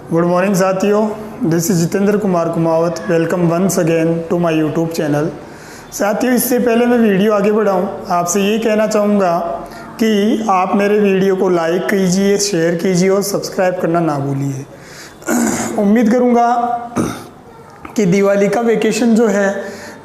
Good morning साथियों, this is Jitendra Kumar Kumawat. Welcome once again to my YouTube channel. साथियों, इससे पहले मैं वीडियो आगे बढ़ाऊं, आपसे ये कहना चाहूँगा कि आप मेरे वीडियो को लाइक कीजिए, शेयर कीजिए और सब्सक्राइब करना ना भूलिए। उम्मीद करूँगा कि दिवाली का वेकेशन जो है,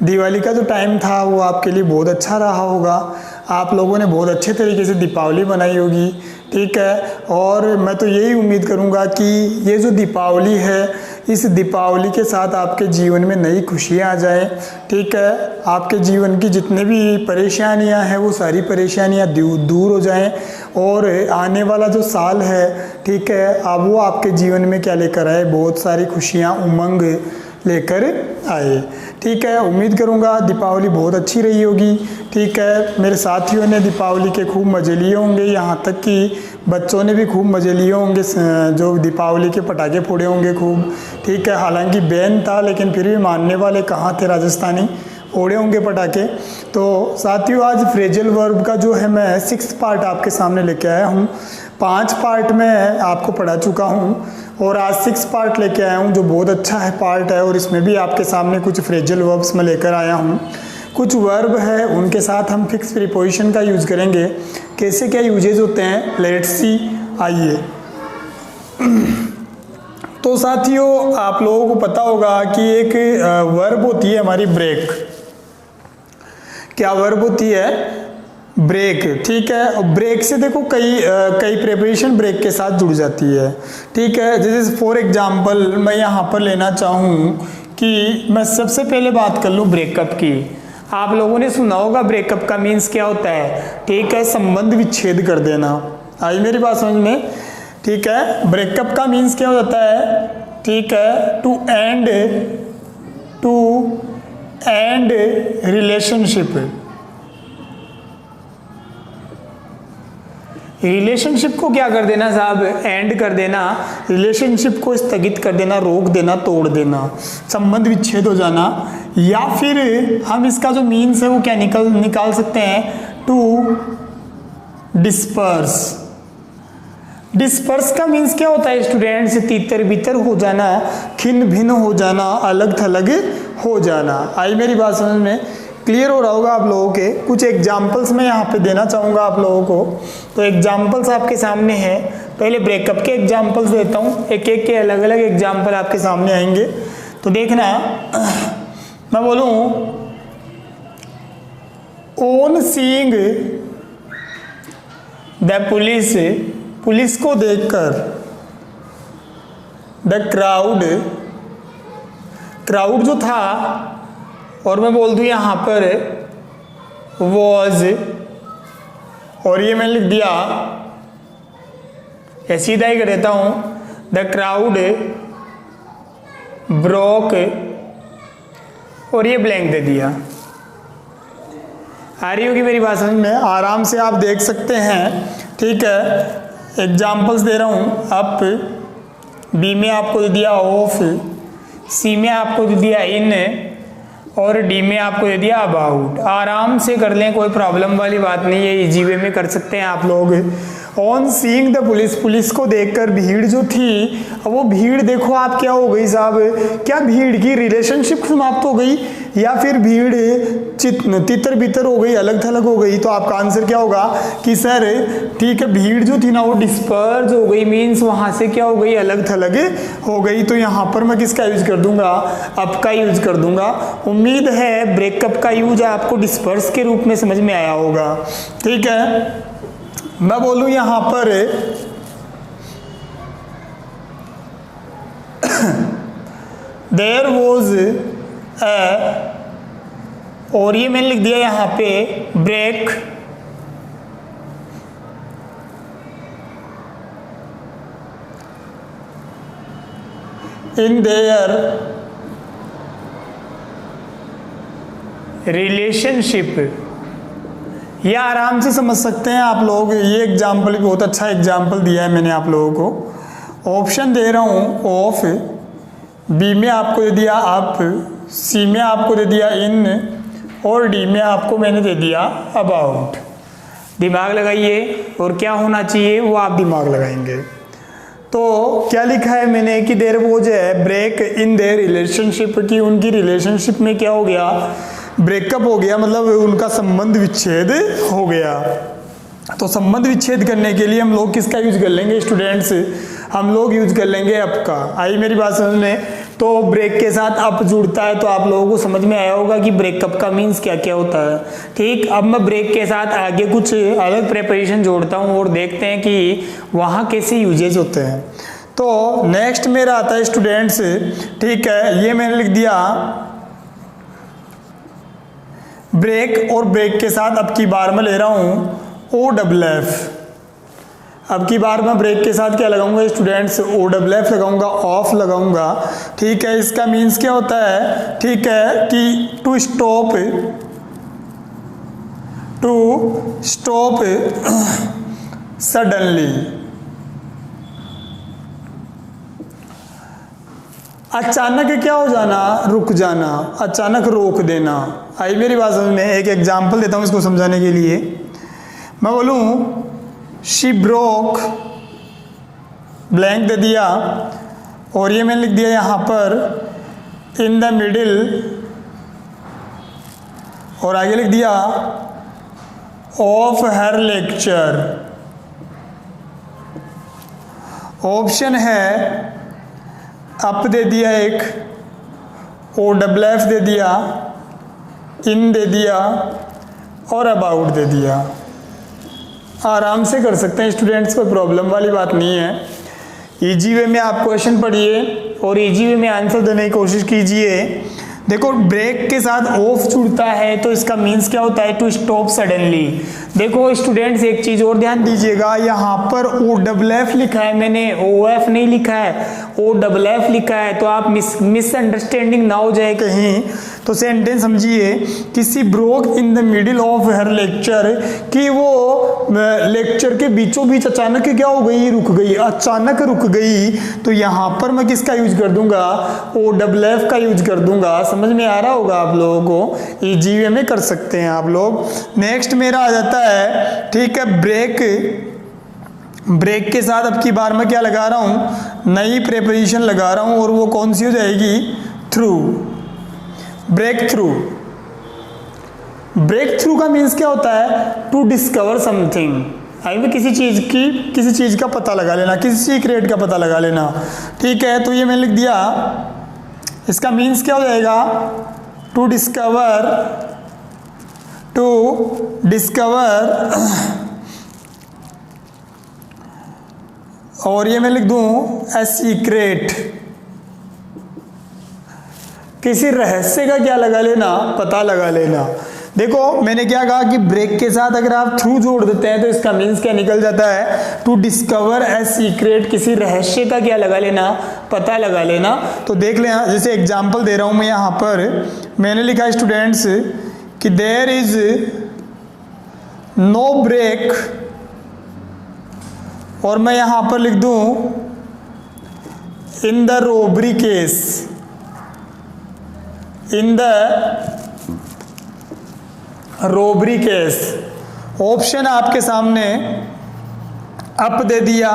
दिवाली का जो टाइम था वो आपके लिए बहुत अच्छा रहा होगा। आप लोगों ने बहुत अच्छे तरीके से दीपावली मनाई होगी, ठीक है। और मैं तो यही उम्मीद करूंगा कि ये जो दीपावली है, इस दीपावली के साथ आपके जीवन में नई खुशियां आ जाएं, ठीक है। आपके जीवन की जितने भी परेशानियां हैं वो सारी परेशानियां दूर हो जाएं और आने वाला जो साल है, ठीक है, अब वो आपके जीवन में क्या लेकर आए, बहुत सारी खुशियां, उमंग लेकर आए, ठीक है। उम्मीद करूंगा दीपावली बहुत अच्छी रही होगी, ठीक है। मेरे साथियों ने दीपावली के खूब मज़े लिए होंगे, यहाँ तक कि बच्चों ने भी खूब मज़े लिए होंगे, जो दीपावली के पटाखे फोड़े होंगे खूब, ठीक है। हालांकि बैन था लेकिन फिर भी मानने वाले कहाँ थे, राजस्थानी फोड़े होंगे पटाखे। तो साथियों, आज फ्रेजल वर्ब का जो है मैं 6th पार्ट आपके सामने लेके आया हूँ। 5 पार्ट में आपको पढ़ा चुका हूँ और आज 6th पार्ट लेके आया हूँ, जो बहुत अच्छा है पार्ट है। और इसमें भी आपके सामने कुछ फ्रेजल वर्ब्स में लेकर आया हूँ। कुछ वर्ब है, उनके साथ हम फिक्स प्रीपोजिशन का यूज़ करेंगे। कैसे क्या यूजेज होते हैं, लेट्स सी, आइए। तो साथियों, आप लोगों को पता होगा कि एक वर्ब होती है हमारी ब्रेक। क्या वर्ब होती है? ब्रेक, ठीक है। ब्रेक से देखो कई प्रिपरेशन ब्रेक के साथ जुड़ जाती है, ठीक है। जैसे फॉर एग्जांपल मैं यहाँ पर लेना चाहूँ कि मैं सबसे पहले बात कर लूँ ब्रेकअप की। आप लोगों ने सुना होगा ब्रेकअप का मीन्स क्या होता है, ठीक है, संबंध विच्छेद कर देना। आई मेरी बात समझ में, ठीक है। ब्रेकअप का मीन्स क्या होता है, ठीक है, टू एंड रिलेशनशिप को क्या कर देना साहब, एंड कर देना, रिलेशनशिप को स्थगित कर देना, रोक देना, तोड़ देना, संबंध विच्छेद हो जाना। या फिर हम इसका जो मीन्स है वो क्या निकाल सकते हैं, टू डिस्पर्स का मीन्स क्या होता है स्टूडेंट्स, तितर बितर हो जाना, खिन्न भिन्न हो जाना, अलग थलग हो जाना। आई मेरी बात समझ में, क्लियर हो रहा होगा आप लोगों के। कुछ एग्जाम्पल्स मैं यहाँ पे देना चाहूँगा आप लोगों को। तो एग्जाम्पल्स आपके सामने हैं, पहले ब्रेकअप के एग्जाम्पल्स देता हूँ, एक एक के अलग अलग एग्जाम्पल आपके सामने आएंगे। तो देखना, मैं बोलूँ ऑन सीइंग द पुलिस को देखकर, द क्राउड जो था, और मैं बोल दूं यहाँ पर वॉज, और ये मैंने लिख दिया, या सीधा ही कर देता हूं, द क्राउड ब्रोक, और ये ब्लैंक दे दिया। आ रही होगी मेरी बात समझ में, आराम से आप देख सकते हैं, ठीक है। एग्जाम्पल्स दे रहा हूं। अप, बी में आपको दे दिया ऑफ, सी में आपको दे दिया इन, और डी में आपको दे दिया अबाउट। आराम से कर लें, कोई प्रॉब्लम वाली बात नहीं है, इजी वे में कर सकते हैं आप लोग। ऑन सीइंग द पुलिस को देखकर भीड़ जो थी, वो भीड़ देखो आप क्या हो गई साहब, क्या भीड़ की रिलेशनशिप समाप्त हो गई, या फिर भीड़ तितर बितर हो गई, अलग थलग हो गई। तो आपका आंसर क्या होगा कि सर, ठीक है, भीड़ जो थी ना वो डिस्पर्स हो गई, मीन्स वहां से क्या हो गई, अलग थलग हो गई। तो यहाँ पर मैं किसका यूज कर दूंगा, अप का यूज कर दूंगा। उम्मीद है ब्रेकअप का यूज आपको डिस्पर्स के रूप में समझ में आया होगा, ठीक है। मैं बोलूं यहां पर देयर वॉज और ये मैंने लिख दिया यहां पे ब्रेक, इन देयर रिलेशनशिप। ये आराम से समझ सकते हैं आप लोग। ये एग्जाम्पल भी बहुत अच्छा एग्जाम्पल दिया है मैंने आप लोगों को। ऑप्शन दे रहा हूँ ऑफ, बी में आपको दे दिया अप, सी में आपको दे दिया इन, और डी में आपको मैंने दे दिया अबाउट। दिमाग लगाइए, और क्या होना चाहिए वो आप दिमाग लगाएंगे। तो क्या लिखा है मैंने कि देयर वो जो है ब्रेक इन देयर रिलेशनशिप, की उनकी रिलेशनशिप में क्या हो गया, ब्रेकअप हो गया, मतलब उनका संबंध विच्छेद हो गया। तो संबंध विच्छेद करने के लिए हम लोग किसका यूज कर लेंगे स्टूडेंट्स, हम लोग यूज कर लेंगे अप का। आई मेरी बात समझ में। तो ब्रेक के साथ अप जुड़ता है, तो आप लोगों को समझ में आया होगा कि ब्रेकअप का मीन्स क्या क्या होता है। ठीक, अब मैं ब्रेक के साथ आगे कुछ अलग प्रेपरेशन जोड़ता हूँ और देखते हैं कि वहाँ कैसे यूजेज होते हैं। तो नेक्स्ट मेरा आता है स्टूडेंट्स, ठीक है, ये मैंने लिख दिया ब्रेक, और ब्रेक के साथ अब की बार मैं ले रहा हूँ OFF। अब की बार मैं ब्रेक के साथ क्या लगाऊंगा स्टूडेंट्स, OFF लगाऊंगा, ऑफ लगाऊंगा। ठीक है, इसका मीन्स क्या होता है, ठीक है, कि टू स्टॉप सडनली, अचानक क्या हो जाना, रुक जाना, अचानक रोक देना। आई मेरी बात समझ में। एक एग्जांपल देता हूँ इसको समझाने के लिए। मैं बोलूँ शी ब्रोक, ब्लैंक दे दिया, और ये मैंने लिख दिया यहाँ पर इन द मिडिल, और आगे लिख दिया ऑफ हर लेक्चर। ऑप्शन है अप दे दिया एक, OFF दे दिया, इन दे दिया, और अबाउट दे दिया। आराम से कर सकते हैं स्टूडेंट्स, कोई प्रॉब्लम वाली बात नहीं है। इजी वे में आप क्वेश्चन पढ़िए और इजी वे में आंसर देने की कोशिश कीजिए। देखो ब्रेक के साथ ऑफ जुड़ता है तो इसका मीन्स क्या होता है, टू स्टॉप सडनली। देखो स्टूडेंट्स एक चीज और ध्यान दीजिएगा, यहाँ पर OFF लिखा है मैंने, OF नहीं लिखा है, OFF लिखा है। तो आप मिसअंडरस्टैंडिंग ना हो जाए कहीं, तो सेंटेंस समझिए, किसी broke in the middle of her lecture, कि वो लेक्चर के बीचों बीच अचानक क्या हो गई, रुक गई, अचानक रुक गई। तो यहाँ पर मैं किसका यूज कर दूंगा, OFF का यूज कर दूंगा। समझ में आ रहा होगा आप लोगों को, इजी वे में कर सकते हैं आप लोग। नेक्स्ट मेरा आ जाता है, ठीक है, ब्रेक के साथ अब की बार मैं क्या लगा रहा हूं, नई प्रेपोजिशन लगा रहा हूं, और वो कौन सी हो जाएगी, थ्रू। ब्रेक थ्रू का मीन्स क्या होता है, टू डिस्कवर समथिंग। आई में किसी चीज का पता लगा लेना, किसी सीक्रेट का पता लगा लेना। ठीक है, तो ये मैंने लिख दिया, इसका मीन्स क्या हो जाएगा, टू डिस्कवर, और ये मैं लिख दूं ए सीक्रेट, किसी रहस्य का क्या लगा लेना, पता लगा लेना। देखो मैंने क्या कहा कि ब्रेक के साथ अगर आप थ्रू जोड़ देते हैं तो इसका मीन्स क्या निकल जाता है, टू डिस्कवर ए सीक्रेट, किसी रहस्य का क्या लगा लेना, पता लगा लेना। तो देख लें, जैसे एग्जांपल दे रहा हूं मैं, यहाँ पर मैंने लिखा स्टूडेंट्स कि देयर इज नो ब्रेक, और मैं यहाँ पर लिख दूं इन the robbery case, in the robbery case. Option आपके सामने अप दे दिया,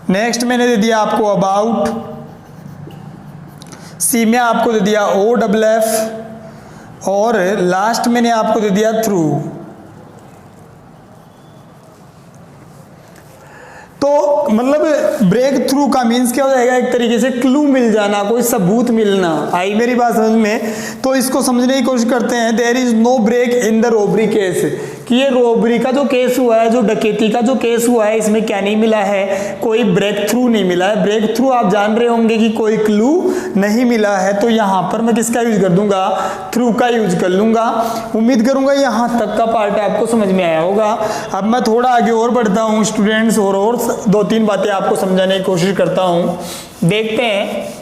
नेक्स्ट मैंने दे दिया आपको अबाउट, सी में आपको दे दिया OFF, और लास्ट मैंने आपको दे दिया थ्रू। तो मतलब ब्रेक थ्रू का मीन्स क्या हो जाएगा, एक तरीके से क्लू मिल जाना, कोई सबूत मिलना। आई मेरी बात समझ में। तो इसको समझने की कोशिश करते हैं, there is no break in the robbery case, कि ये रोबरी का जो केस हुआ है, जो डकैती का जो केस हुआ है, इसमें क्या नहीं मिला है, कोई ब्रेक थ्रू नहीं मिला है। ब्रेक थ्रू आप जान रहे होंगे कि कोई क्लू नहीं मिला है। तो यहाँ पर मैं किसका यूज कर दूंगा, थ्रू का यूज कर लूंगा। उम्मीद करूंगा यहाँ तक का पार्ट आपको समझ में आया होगा। अब मैं थोड़ा आगे और बढ़ता हूँ स्टूडेंट्स, और 2-3 बातें आपको समझाने की कोशिश करता हूँ। देखते हैं,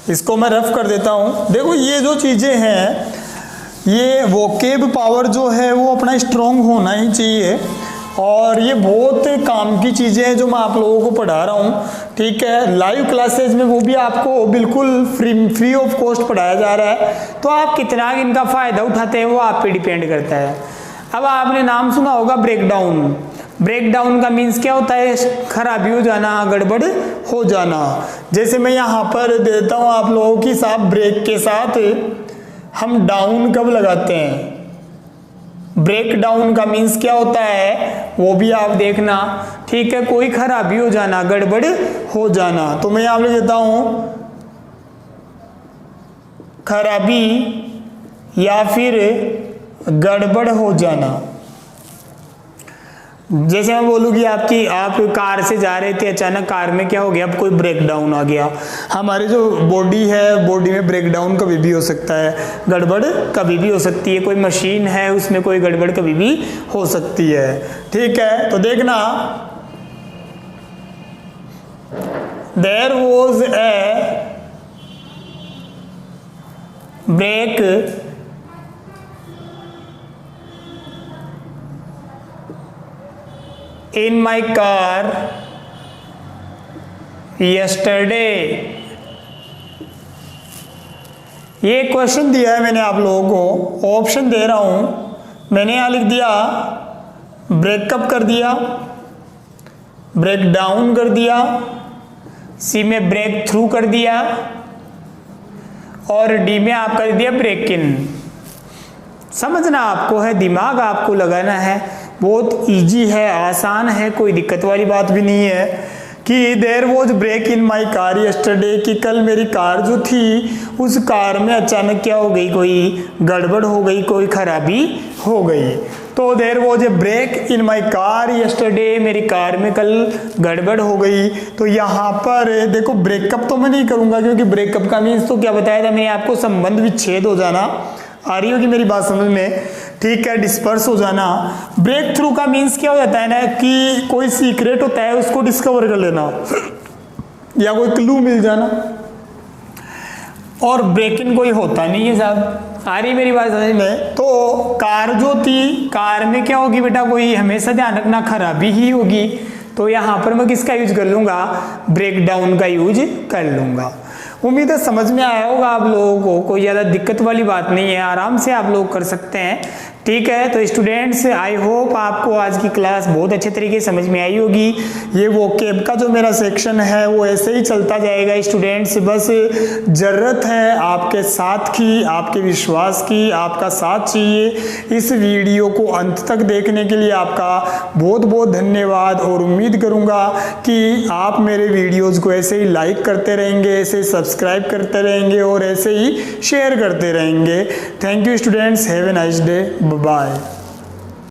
इसको मैं रफ कर देता हूं। देखो ये जो चीजें हैं, ये वोकेब पावर जो है वो अपना स्ट्रॉन्ग होना ही चाहिए, और ये बहुत काम की चीजें हैं जो मैं आप लोगों को पढ़ा रहा हूं। ठीक है, लाइव क्लासेस में वो भी आपको बिल्कुल फ्री ऑफ कॉस्ट पढ़ाया जा रहा है। तो आप कितना इनका फायदा उठाते हैं वो आप पे डिपेंड करता है। अब आपने नाम सुना होगा ब्रेकडाउन। ब्रेक डाउन का मीन्स क्या होता है? खराबी हो जाना, गड़बड़ हो जाना। जैसे मैं यहाँ पर देता हूँ आप लोगों की, साहब ब्रेक के साथ हम डाउन कब लगाते हैं? ब्रेक डाउन का मीन्स क्या होता है वो भी आप देखना, ठीक है। कोई खराबी हो जाना, गड़बड़ हो जाना। तो मैं यहाँ लिख देता हूँ खराबी या फिर गड़बड़ हो जाना। जैसे मैं बोलूँ कि आप कार से जा रहे थे, अचानक कार में क्या हो गया? अब कोई ब्रेक डाउन आ गया। हमारी जो बॉडी है, बॉडी में ब्रेक डाउन कभी भी हो सकता है, गड़बड़ कभी भी हो सकती है। कोई मशीन है, उसमें कोई गड़बड़ कभी भी हो सकती है, ठीक है। तो देखना, there was a break in my car yesterday। ये क्वेश्चन दिया है मैंने आप लोगों को, ऑप्शन दे रहा हूं। मैंने यहां लिख दिया ब्रेकअप कर दिया, ब्रेक डाउन कर दिया, सी में ब्रेक थ्रू कर दिया, और डी में आप कर दिया ब्रेक इन। समझना आपको है, दिमाग आपको लगाना है। बहुत इजी है, आसान है, कोई दिक्कत वाली बात भी नहीं है। कि there was break in my car yesterday, कि कल मेरी कार जो थी उस कार में अचानक क्या हो गई? कोई गड़बड़ हो गई, कोई खराबी हो गई। तो there was a break in my car yesterday, मेरी कार में कल गड़बड़ हो गई। तो यहाँ पर देखो ब्रेकअप तो मैं नहीं करूँगा, क्योंकि ब्रेकअप का मीन्स तो क्या बताया था मैंने आपको? संबंध विच्छेद हो जाना। आ रही होगी मेरी बात समझ में, ठीक है, डिस्पर्स हो जाना। ब्रेक थ्रू का मीन्स क्या हो जाता है ना, कि कोई सीक्रेट होता है उसको डिस्कवर कर लेना या कोई क्लू मिल जाना। और ब्रेक इन कोई होता नहीं है साहब। आ रही मेरी बात समझ में? तो कार जो थी, कार में क्या होगी बेटा? कोई हमेशा ध्यान रखना खराबी ही होगी। तो यहाँ पर मैं किसका यूज कर लूंगा? ब्रेक डाउन का यूज कर लूंगा। उम्मीद है समझ में आया होगा आप लोगों को, कोई ज़्यादा दिक्कत वाली बात नहीं है, आराम से आप लोग कर सकते हैं, ठीक है। तो स्टूडेंट्स, आई होप आपको आज की क्लास बहुत अच्छे तरीके से समझ में आई होगी। ये वोकैब का जो मेरा सेक्शन है वो ऐसे ही चलता जाएगा स्टूडेंट्स। बस ज़रूरत है आपके साथ की, आपके विश्वास की, आपका साथ चाहिए। इस वीडियो को अंत तक देखने के लिए आपका बहुत बहुत धन्यवाद, और उम्मीद करूँगा कि आप मेरे वीडियोज़ को ऐसे ही लाइक करते रहेंगे, ऐसे सब्सक्राइब करते रहेंगे और ऐसे ही शेयर करते रहेंगे। Thank you students, have a nice day, bye.